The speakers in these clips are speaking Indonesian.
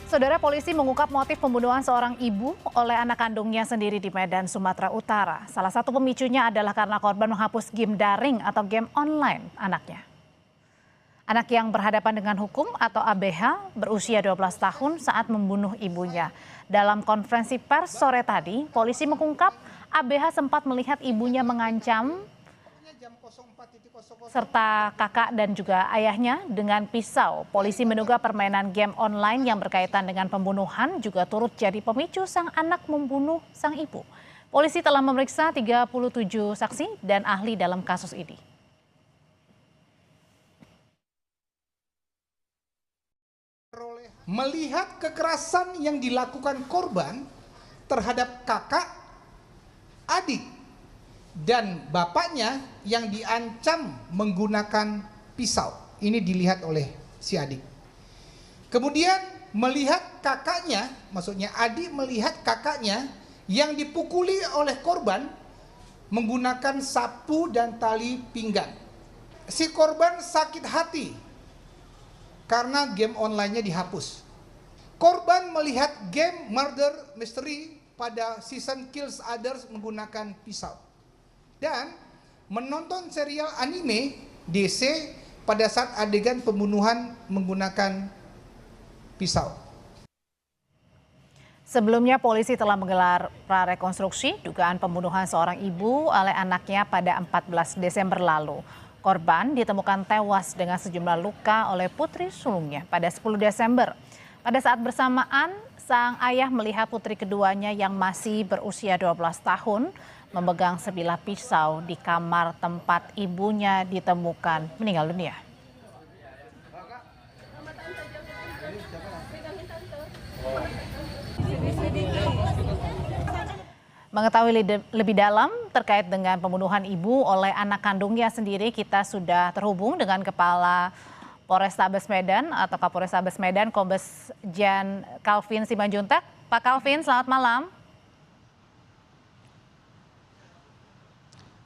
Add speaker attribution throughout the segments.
Speaker 1: Saudara, polisi mengungkap motif pembunuhan seorang ibu oleh anak kandungnya sendiri di Medan, Sumatera Utara. Salah satu pemicunya adalah karena korban menghapus game daring atau game online anaknya. Anak yang berhadapan dengan hukum atau ABH berusia 12 tahun saat membunuh ibunya. Dalam konferensi pers sore tadi, polisi mengungkap ABH sempat melihat ibunya mengancam serta kakak dan juga ayahnya dengan pisau. Polisi menduga permainan game online yang berkaitan dengan pembunuhan juga turut jadi pemicu sang anak membunuh sang ibu. Polisi telah memeriksa 37 saksi dan ahli dalam kasus ini.
Speaker 2: Melihat kekerasan yang dilakukan korban terhadap kakak, adik, dan bapaknya yang diancam menggunakan pisau. Ini dilihat oleh si adik. Kemudian melihat kakaknya, maksudnya adik melihat kakaknya yang dipukuli oleh korban menggunakan sapu dan tali pinggang. Si korban sakit hati karena game online-nya dihapus. Korban melihat game murder mystery pada season Kills Others menggunakan pisau. Dan menonton serial anime DC pada saat adegan pembunuhan menggunakan pisau.
Speaker 1: Sebelumnya polisi telah menggelar prarekonstruksi dugaan pembunuhan seorang ibu oleh anaknya pada 14 Desember lalu. Korban ditemukan tewas dengan sejumlah luka oleh putri sulungnya pada 10 Desember. Pada saat bersamaan, sang ayah melihat putri keduanya yang masih berusia 12 tahun memegang sebilah pisau di kamar tempat ibunya ditemukan meninggal dunia. Mengetahui lebih dalam terkait dengan pembunuhan ibu oleh anak kandungnya sendiri, kita sudah terhubung dengan Kepala Polrestabes Medan atau Kapolrestabes Medan, Kombes Jan Calvin Simanjuntak. Pak Calvin, selamat malam.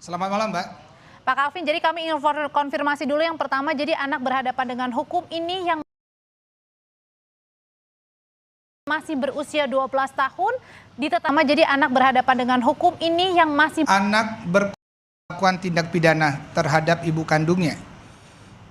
Speaker 2: Selamat malam, Mbak.
Speaker 1: Pak Calvin, jadi kami ingin konfirmasi dulu yang pertama, jadi anak berhadapan dengan hukum ini yang masih berusia 12 tahun, ditetapkan jadi anak berhadapan dengan hukum ini yang masih...
Speaker 2: Anak berlakukan tindak pidana terhadap ibu kandungnya.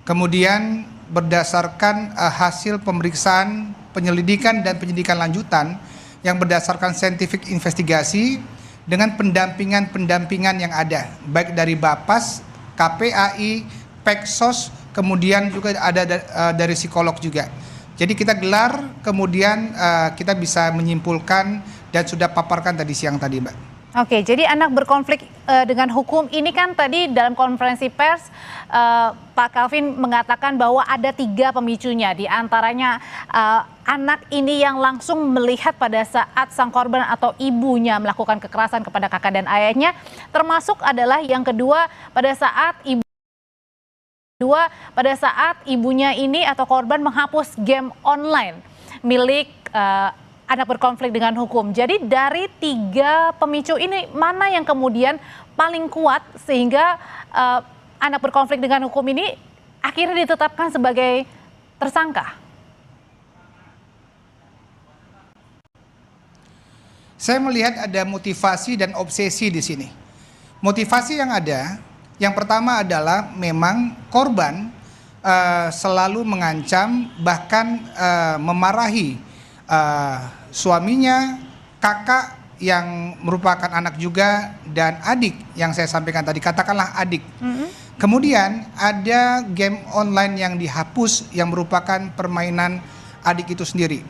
Speaker 2: Kemudian berdasarkan hasil pemeriksaan, penyelidikan dan penyidikan lanjutan yang berdasarkan scientific investigasi, dengan pendampingan yang ada, baik dari Bapas, KPAI, Peksos, kemudian juga ada dari psikolog juga. Jadi kita gelar, kemudian kita bisa menyimpulkan dan sudah paparkan tadi siang tadi, Mbak.
Speaker 1: Oke, jadi anak berkonflik dengan hukum ini kan tadi dalam konferensi pers Pak Calvin mengatakan bahwa ada 3 pemicunya, di antaranya anak ini yang langsung melihat pada saat sang korban atau ibunya melakukan kekerasan kepada kakak dan ayahnya, termasuk adalah yang kedua pada saat ibunya ini atau korban menghapus game online milik anak berkonflik dengan hukum. Jadi dari 3 pemicu ini mana yang kemudian paling kuat sehingga anak berkonflik dengan hukum ini akhirnya ditetapkan sebagai tersangka?
Speaker 2: Saya melihat ada motivasi dan obsesi di sini. Motivasi yang ada, yang pertama adalah memang korban selalu mengancam, bahkan memarahi suaminya, kakak yang merupakan anak juga, dan adik yang saya sampaikan tadi, katakanlah adik. Kemudian ada game online yang dihapus yang merupakan permainan adik itu sendiri.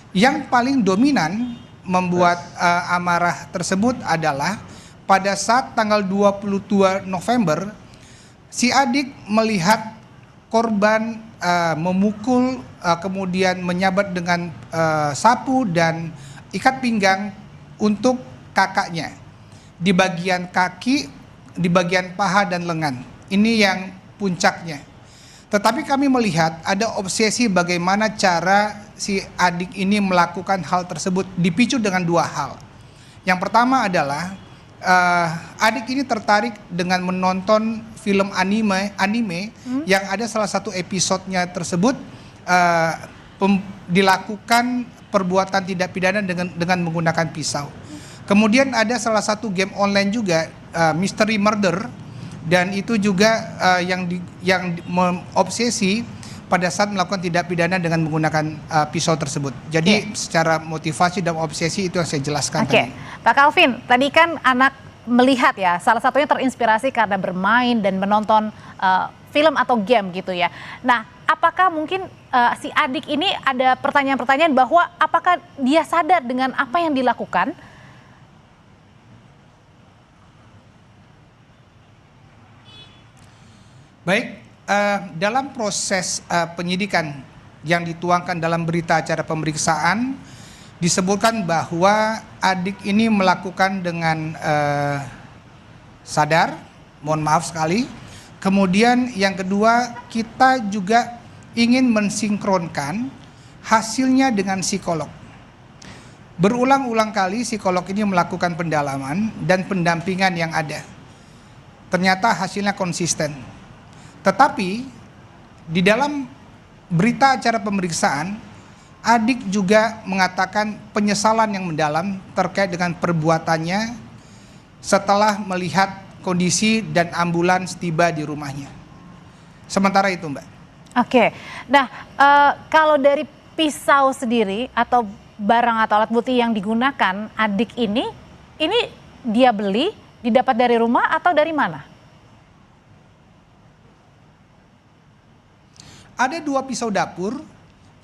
Speaker 2: Yang paling dominan membuat amarah tersebut adalah pada saat tanggal 22 November, si adik melihat korban memukul, kemudian menyabat dengan sapu dan ikat pinggang untuk kakaknya di bagian kaki, di bagian paha dan lengan. Ini yang puncaknya. Tetapi kami melihat ada obsesi bagaimana cara si adik ini melakukan hal tersebut, dipicu dengan 2 hal. Yang pertama adalah adik ini tertarik dengan menonton film anime yang ada salah satu episodenya tersebut dilakukan perbuatan tindak pidana dengan menggunakan pisau. Kemudian ada salah satu game online juga, Mystery Murder, dan itu juga yang obsesi pada saat melakukan tindak pidana dengan menggunakan pisau tersebut. Jadi secara motivasi dan obsesi itu yang saya jelaskan tadi.
Speaker 1: Pak Calvin, tadi kan anak melihat ya, salah satunya terinspirasi karena bermain dan menonton film atau game gitu ya. Nah, apakah mungkin si adik ini ada pertanyaan-pertanyaan bahwa apakah dia sadar dengan apa yang dilakukan?
Speaker 2: Baik, dalam proses penyidikan yang dituangkan dalam berita acara pemeriksaan disebutkan bahwa adik ini melakukan dengan sadar, mohon maaf sekali. Kemudian yang kedua, kita juga ingin mensinkronkan hasilnya dengan psikolog. Berulang-ulang kali psikolog ini melakukan pendalaman dan pendampingan yang ada. Ternyata hasilnya konsisten. Tetapi di dalam berita acara pemeriksaan, adik juga mengatakan penyesalan yang mendalam terkait dengan perbuatannya setelah melihat kondisi dan ambulans tiba di rumahnya. Sementara itu, Mbak.
Speaker 1: Oke, nah kalau dari pisau sendiri atau barang atau alat bukti yang digunakan adik ini dia beli, didapat dari rumah atau dari mana?
Speaker 2: Ada 2 pisau dapur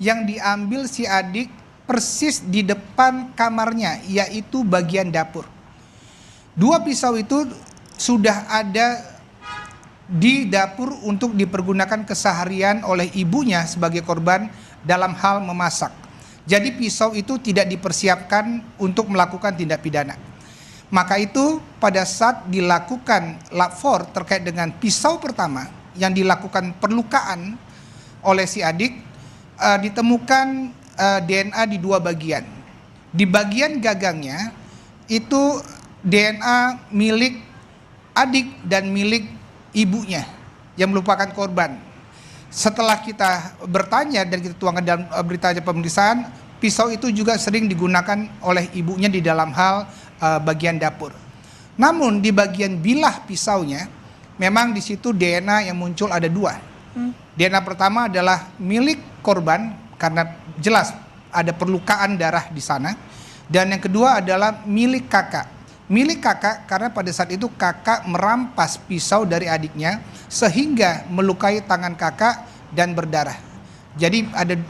Speaker 2: yang diambil si adik persis di depan kamarnya, yaitu bagian dapur. 2 pisau itu sudah ada di dapur untuk dipergunakan keseharian oleh ibunya sebagai korban dalam hal memasak. Jadi pisau itu tidak dipersiapkan untuk melakukan tindak pidana. Maka itu pada saat dilakukan lapor terkait dengan pisau pertama yang dilakukan perlukaan oleh si adik, ditemukan DNA di 2 bagian. Di bagian gagangnya itu DNA milik adik dan milik ibunya yang merupakan korban. Setelah kita bertanya dan kita tuangkan dalam berita acara pemeriksaan, pisau itu juga sering digunakan oleh ibunya di dalam hal bagian dapur. Namun di bagian bilah pisaunya, memang di situ DNA yang muncul ada 2. DNA pertama adalah milik korban karena jelas ada perlukaan darah di sana, dan yang kedua adalah milik kakak. Milik kakak karena pada saat itu kakak merampas pisau dari adiknya sehingga melukai tangan kakak dan berdarah. Jadi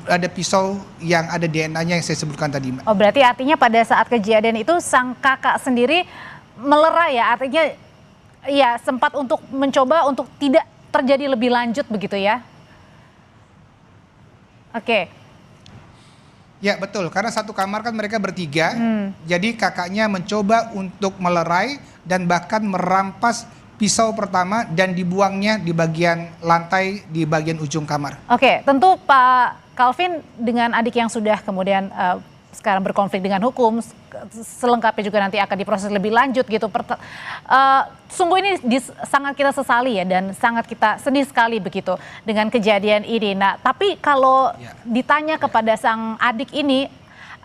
Speaker 2: ada pisau yang ada DNA-nya yang saya sebutkan tadi, Mbak.
Speaker 1: Oh, berarti artinya pada saat kejadian itu sang kakak sendiri melerai ya, artinya ya sempat untuk mencoba untuk tidak terjadi lebih lanjut begitu ya? Oke.
Speaker 2: Ya betul, karena satu kamar kan mereka bertiga, jadi kakaknya mencoba untuk melerai dan bahkan merampas pisau pertama dan dibuangnya di bagian lantai di bagian ujung kamar.
Speaker 1: Oke, tentu Pak Calvin dengan adik yang sudah kemudian sekarang berkonflik dengan hukum, selengkapnya juga nanti akan diproses lebih lanjut gitu. Sungguh ini sangat kita sesali ya dan sangat kita sedih sekali begitu dengan kejadian ini. Nah, tapi kalau ditanya kepada sang adik ini,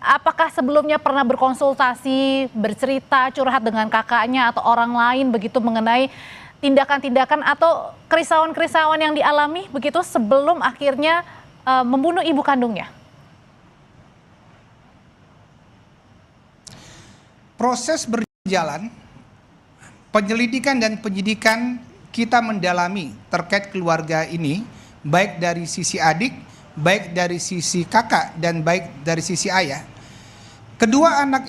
Speaker 1: apakah sebelumnya pernah berkonsultasi, bercerita, curhat dengan kakaknya atau orang lain begitu mengenai tindakan-tindakan atau kerisauan-kerisauan yang dialami begitu sebelum akhirnya membunuh ibu kandungnya?
Speaker 2: Proses berjalan, penyelidikan dan penyidikan kita mendalami terkait keluarga ini, baik dari sisi adik, baik dari sisi kakak, dan baik dari sisi ayah. Kedua anak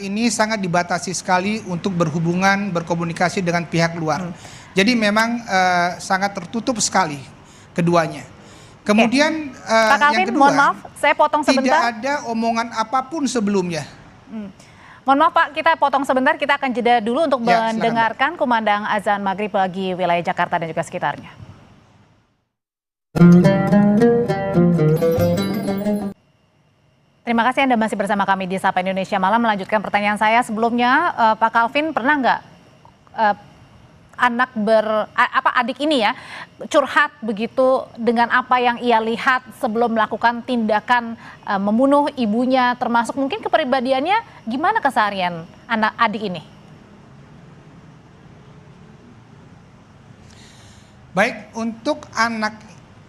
Speaker 2: ini sangat dibatasi sekali untuk berhubungan, berkomunikasi dengan pihak luar. Jadi memang sangat tertutup sekali keduanya. Kemudian
Speaker 1: Pak Calvin,
Speaker 2: yang kedua,
Speaker 1: mohon maaf, saya potong sebentar.
Speaker 2: Tidak ada omongan apapun sebelumnya.
Speaker 1: Mohon maaf Pak, kita potong sebentar, kita akan jeda dulu untuk
Speaker 2: Ya,
Speaker 1: mendengarkan kumandang azan maghrib bagi wilayah Jakarta dan juga sekitarnya. Terima kasih Anda masih bersama kami di Sapa Indonesia Malam. Melanjutkan pertanyaan saya sebelumnya, Pak Calvin, pernah nggak adik ini ya curhat begitu dengan apa yang ia lihat sebelum melakukan tindakan membunuh ibunya, termasuk mungkin kepribadiannya gimana keseharian adik ini?
Speaker 2: Baik, untuk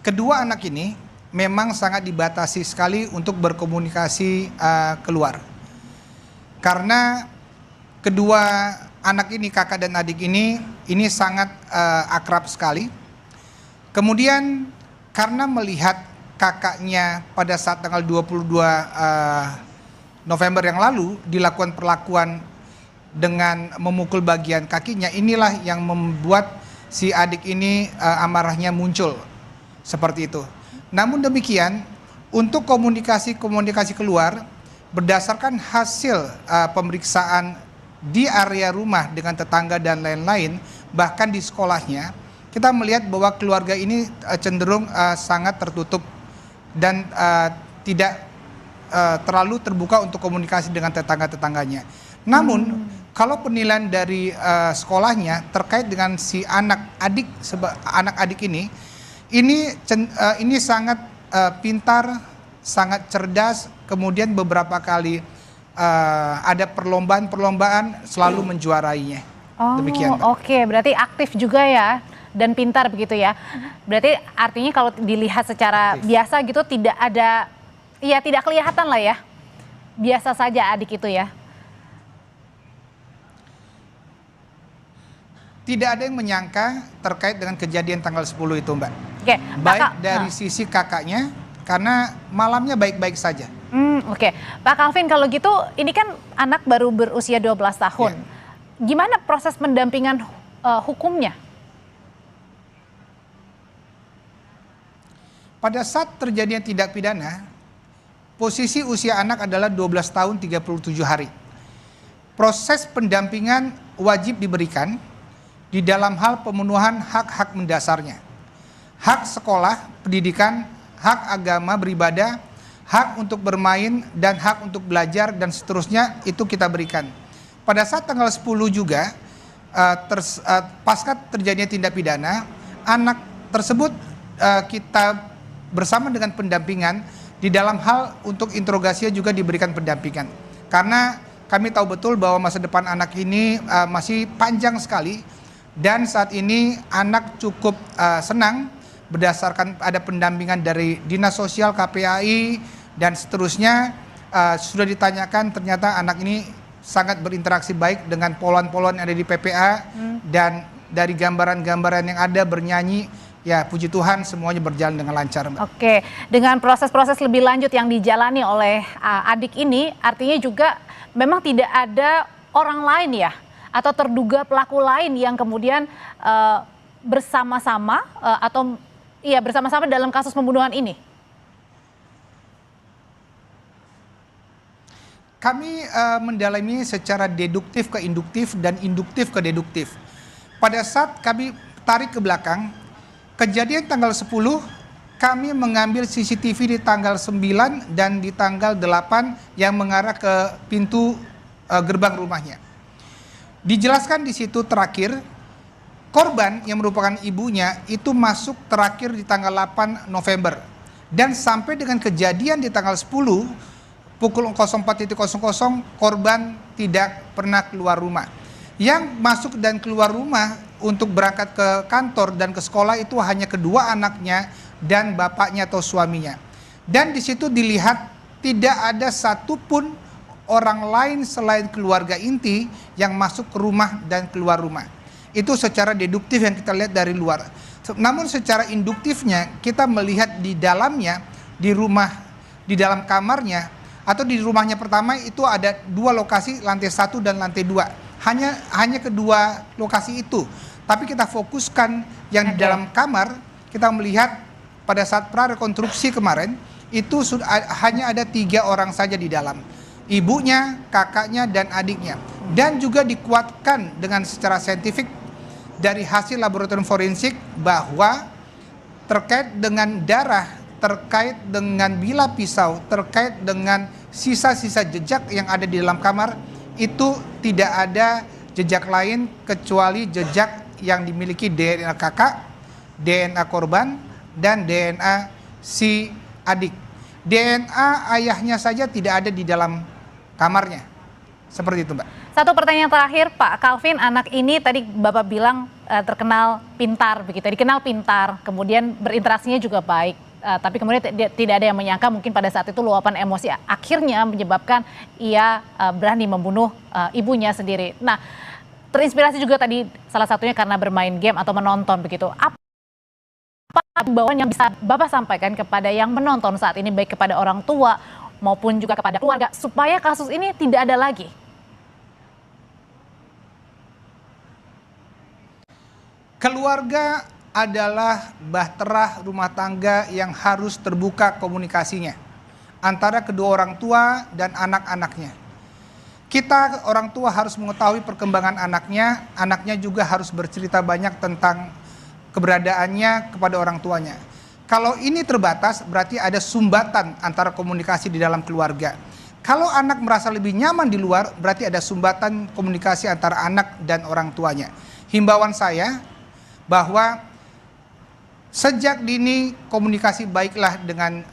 Speaker 2: kedua anak ini memang sangat dibatasi sekali untuk berkomunikasi keluar. Karena kedua anak ini, kakak dan adik ini sangat akrab sekali. Kemudian karena melihat kakaknya pada saat tanggal 22 November yang lalu dilakukan perlakuan dengan memukul bagian kakinya, inilah yang membuat si adik ini amarahnya muncul seperti itu. Namun demikian, untuk komunikasi keluar berdasarkan hasil pemeriksaan di area rumah dengan tetangga dan lain-lain, bahkan di sekolahnya, kita melihat bahwa keluarga ini cenderung sangat tertutup dan tidak terlalu terbuka untuk komunikasi dengan tetangga-tetangganya. Namun kalau penilaian dari sekolahnya terkait dengan si anak adik ini sangat pintar, sangat cerdas, kemudian beberapa kali ada perlombaan selalu menjuarainya. Demikian, Mbak.
Speaker 1: Oke, berarti aktif juga ya dan pintar begitu ya. Berarti artinya kalau dilihat secara biasa gitu tidak kelihatan lah ya. Biasa saja adik itu ya.
Speaker 2: Tidak ada yang menyangka terkait dengan kejadian tanggal 10 itu, Mbak.
Speaker 1: Oke,
Speaker 2: baik dari sisi kakaknya, karena malamnya baik-baik saja.
Speaker 1: Oke, Pak Calvin, kalau gitu ini kan anak baru berusia 12 tahun.
Speaker 2: Ya.
Speaker 1: Gimana proses pendampingan hukumnya?
Speaker 2: Pada saat terjadinya tindak pidana, posisi usia anak adalah 12 tahun 37 hari. Proses pendampingan wajib diberikan di dalam hal pemenuhan hak-hak mendasarnya. Hak sekolah, pendidikan, hak agama beribadah, hak untuk bermain, dan hak untuk belajar, dan seterusnya itu kita berikan. Pada saat tanggal 10 juga, pasca terjadinya tindak pidana, anak tersebut kita bersama dengan pendampingan di dalam hal untuk interogasinya juga diberikan pendampingan. Karena kami tahu betul bahwa masa depan anak ini masih panjang sekali, dan saat ini anak cukup senang berdasarkan ada pendampingan dari Dinas Sosial, KPAI, dan seterusnya. Sudah ditanyakan, ternyata anak ini sangat berinteraksi baik dengan polwan-polwan yang ada di PPA, dan dari gambaran-gambaran yang ada bernyanyi, ya puji Tuhan semuanya berjalan dengan lancar, Mbak.
Speaker 1: Oke, dengan proses-proses lebih lanjut yang dijalani oleh adik ini, artinya juga memang tidak ada orang lain ya, atau terduga pelaku lain yang kemudian bersama-sama bersama-sama dalam kasus pembunuhan ini.
Speaker 2: Kami mendalami secara deduktif ke induktif dan induktif ke deduktif. Pada saat kami tarik ke belakang, kejadian tanggal 10, kami mengambil CCTV di tanggal 9 dan di tanggal 8 yang mengarah ke pintu gerbang rumahnya. Dijelaskan di situ terakhir, korban yang merupakan ibunya itu masuk terakhir di tanggal 8 November. Dan sampai dengan kejadian di tanggal 10, pukul 04.00, korban tidak pernah keluar rumah. Yang masuk dan keluar rumah untuk berangkat ke kantor dan ke sekolah itu hanya kedua anaknya dan bapaknya atau suaminya. Dan di situ dilihat tidak ada satupun orang lain selain keluarga inti yang masuk ke rumah dan keluar rumah. Itu secara deduktif yang kita lihat dari luar. Namun secara induktifnya kita melihat di dalamnya, di rumah, di dalam kamarnya, atau di rumahnya pertama itu ada dua lokasi, lantai 1 dan lantai 2. Hanya kedua lokasi itu. Tapi kita fokuskan yang di dalam kamar, kita melihat pada saat prarekonstruksi kemarin, itu hanya ada 3 orang saja di dalam. Ibunya, kakaknya, dan adiknya. Dan juga dikuatkan dengan secara saintifik dari hasil laboratorium forensik bahwa terkait dengan darah, terkait dengan bilah pisau, terkait dengan sisa-sisa jejak yang ada di dalam kamar, itu tidak ada jejak lain kecuali jejak yang dimiliki DNA kakak, DNA korban, dan DNA si adik. DNA ayahnya saja tidak ada di dalam kamarnya. Seperti itu, Mbak.
Speaker 1: Satu pertanyaan terakhir, Pak Calvin, anak ini tadi Bapak bilang terkenal pintar, begitu, dikenal pintar, kemudian berinteraksinya juga baik. Tapi kemudian tidak ada yang menyangka mungkin pada saat itu luapan emosi akhirnya menyebabkan ia berani membunuh ibunya sendiri. Nah, terinspirasi juga tadi salah satunya karena bermain game atau menonton begitu. Apa himbauan yang bisa Bapak sampaikan kepada yang menonton saat ini, baik kepada orang tua maupun juga kepada keluarga, supaya kasus ini tidak ada lagi?
Speaker 2: Keluarga adalah bahtera rumah tangga yang harus terbuka komunikasinya antara kedua orang tua dan anak-anaknya. Kita orang tua harus mengetahui perkembangan anaknya, anaknya juga harus bercerita banyak tentang keberadaannya kepada orang tuanya. Kalau ini terbatas, berarti ada sumbatan antara komunikasi di dalam keluarga. Kalau anak merasa lebih nyaman di luar, berarti ada sumbatan komunikasi antara anak dan orang tuanya. Himbauan saya bahwa sejak dini komunikasi baiklah dengan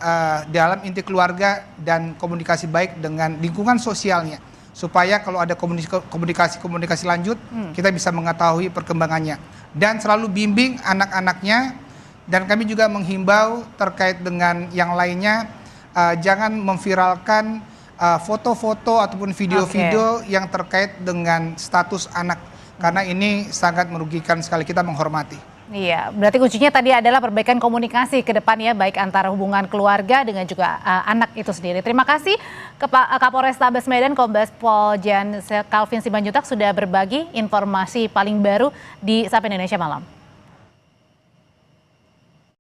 Speaker 2: dalam inti keluarga dan komunikasi baik dengan lingkungan sosialnya, supaya kalau ada komunikasi lanjut kita bisa mengetahui perkembangannya, dan selalu bimbing anak-anaknya. Dan kami juga menghimbau terkait dengan yang lainnya, jangan memviralkan foto-foto ataupun video-video yang terkait dengan status anak, karena ini sangat merugikan sekali. Kita menghormati.
Speaker 1: Iya, berarti kuncinya tadi adalah perbaikan komunikasi ke depan ya, baik antara hubungan keluarga dengan juga anak itu sendiri. Terima kasih Kapolrestabes Medan Kombes Pol Jan Calvin Simanjuntak sudah berbagi informasi paling baru di Sapa Indonesia Malam.